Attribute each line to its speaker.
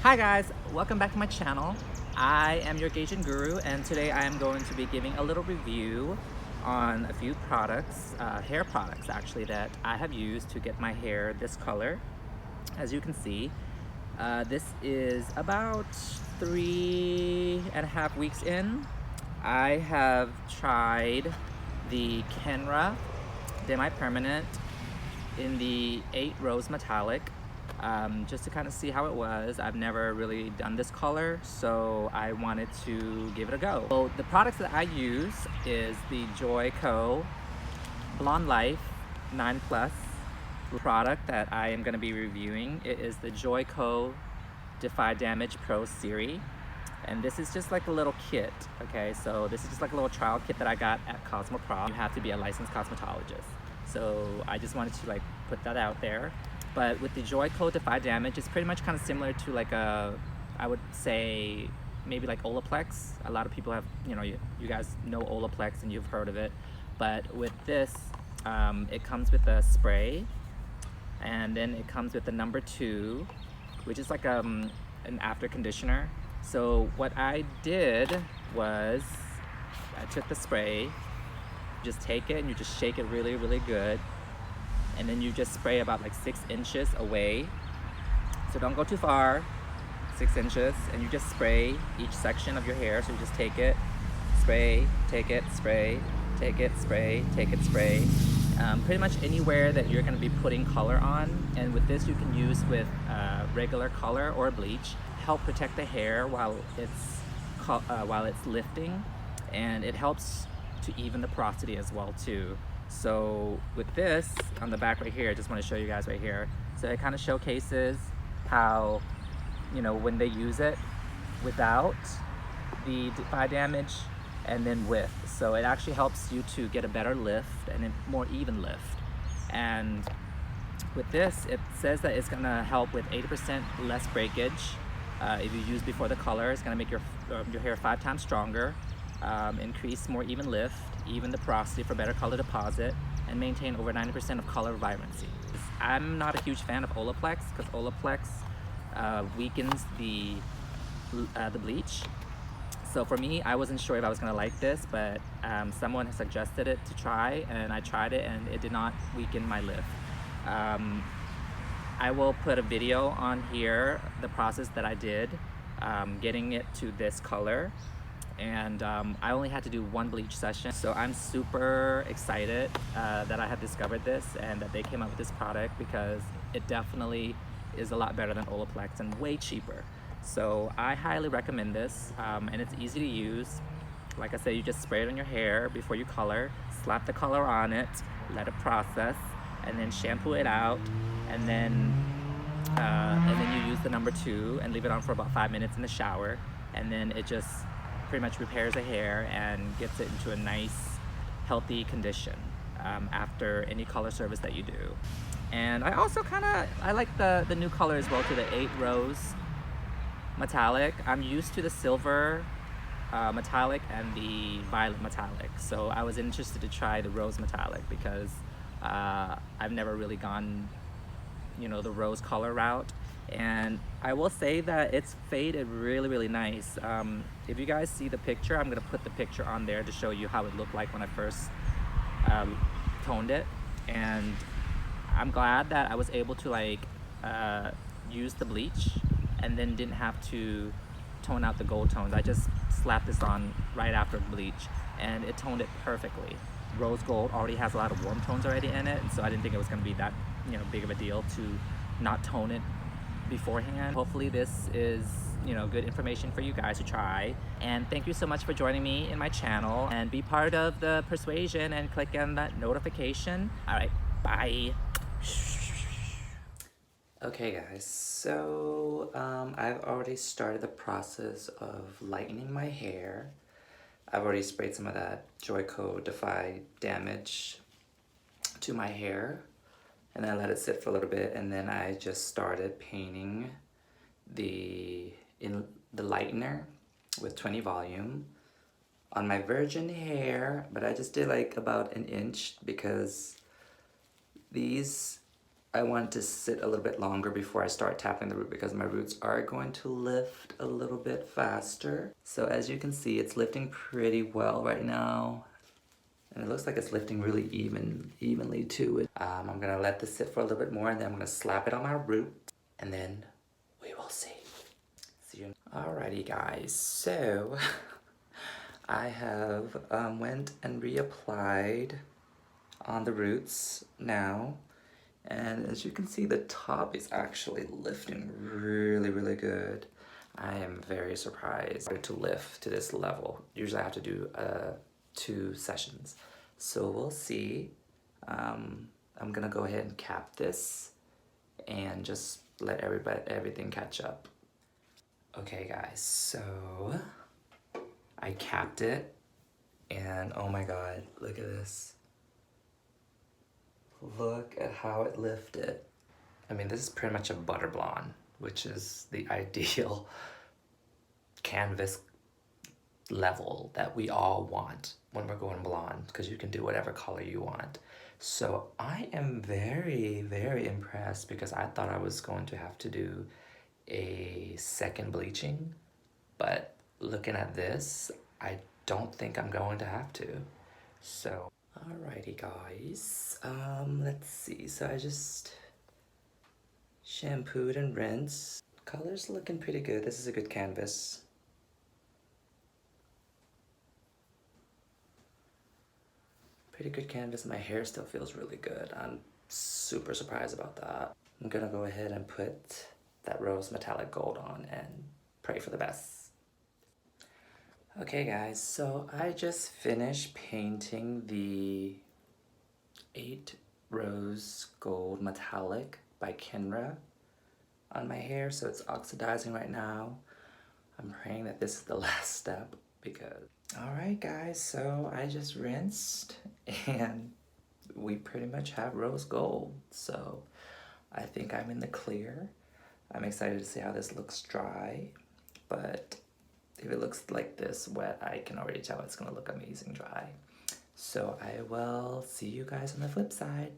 Speaker 1: Hi guys, welcome back to my channel. I am your Gaijin Guru, and today I am going to be giving a little review on a few products, hair products actually, that I have used to get my hair this color. As you can see, this is about 3.5 weeks in. I have tried the Kenra Demi-Permanent in the 8 Rose Metallic. Just to kind of see how it was. I've never really done this color, so I wanted to give it a go. So the products that I use is the Joico Blonde Life 9 Plus product that I am going to be reviewing. It is the Joico Defy Damage Pro Series, and this is just like a little kit. Okay, so this is just like a little trial kit that I got at Cosmoprof. You have to be a licensed cosmetologist, so I just wanted to like put that out there. But with the Joico Defy Damage, it's pretty much kind of similar to like I would say maybe like Olaplex. A lot of people have, you guys know Olaplex and you've heard of it. But with this, it comes with a spray, and then it comes with the number 2, which is like an after conditioner. So what I did was I took the spray, just take it and you just shake it really, really good. And then you just spray about like 6 inches away. So don't go too far, 6 inches, and you just spray each section of your hair. So you just take it, spray, take it, spray, take it, spray, take it, spray. Pretty much anywhere that you're gonna be putting color on. And with this, you can use with regular color or bleach. Help protect the hair while it's lifting, and it helps to even the porosity as well too. So with this on the back right here, I just want to show you guys right here. So it kind of showcases how, when they use it without the Defy Damage and then with. So it actually helps you to get a better lift and a more even lift. And with this, it says that it's gonna help with 80% less breakage. If you use before the color, it's gonna make your hair 5 times stronger, increase more even lift, even the porosity for better color deposit, and maintain over 90% of color vibrancy. I'm not a huge fan of Olaplex because Olaplex weakens the bleach. So for me, I wasn't sure if I was gonna like this, but someone suggested it to try, and I tried it, and it did not weaken my lift. I will put a video on here, the process that I did getting it to this color. And I only had to do 1 bleach session, so I'm super excited that I have discovered this and that they came up with this product, because it definitely is a lot better than Olaplex and way cheaper. So I highly recommend this, and it's easy to use. Like I said, you just spray it on your hair before you color, slap the color on it, let it process, and then shampoo it out, and then you use the number 2 and leave it on for about 5 minutes in the shower, and then it just pretty much repairs the hair and gets it into a nice, healthy condition after any color service that you do. And I also I like the new color as well, to the 8 Rose Metallic. I'm used to the silver metallic and the violet metallic, so I was interested to try the rose metallic because I've never really gone the rose color route. And I will say that it's faded really, really nice. If you guys see the picture, I'm gonna put the picture on there to show you how it looked like when I first toned it. And I'm glad that I was able to use the bleach and then didn't have to tone out the gold tones. I just slapped this on right after bleach, and it toned it perfectly. Rose gold already has a lot of warm tones already in it, and so I didn't think it was gonna be that big of a deal to not tone it beforehand. Hopefully this is good information for you guys to try, and thank you so much for joining me in my channel, and be part of the persuasion and click on that notification. All right, bye. Okay guys, so I've already started the process of lightening my hair. I've already sprayed some of that Joico Defy Damage to my hair, and then I let it sit for a little bit, and then I just started painting the lightener with 20 volume on my virgin hair. But I just did like about 1 inch because these I want to sit a little bit longer before I start tapping the root because my roots are going to lift a little bit faster. So as you can see, it's lifting pretty well right now. And it looks like it's lifting really evenly too. I'm gonna let this sit for a little bit more and then I'm gonna slap it on my root and then we will see. See you. Alrighty guys, so I have went and reapplied on the roots now. And as you can see, the top is actually lifting really good. I am very surprised to lift to this level. Usually I have to do 2 sessions. So we'll see. I'm gonna go ahead and cap this and just let everything catch up. Okay guys, so I capped it and oh my god, look at this. Look at how it lifted. I mean, this is pretty much a butter blonde, which is the ideal canvas level that we all want when we're going blonde, because you can do whatever color you want. So I am very impressed because I thought I was going to have to do a second bleaching, but looking at this, I don't think I'm going to have to. So, alrighty guys, let's see. So I just shampooed and rinsed. Color's looking pretty good. This is a good canvas. Pretty good canvas. My hair still feels really good. I'm super surprised about that. I'm gonna go ahead and put that rose metallic gold on and pray for the best. Okay guys, so I just finished painting the 8 rose gold metallic by Kenra on my hair, so it's oxidizing right now. I'm praying that this is the last step because... Alright guys, so I just rinsed and we pretty much have rose gold, so I think I'm in the clear. I'm excited to see how this looks dry, but if it looks like this wet, I can already tell it's gonna look amazing dry. So I will see you guys on the flip side.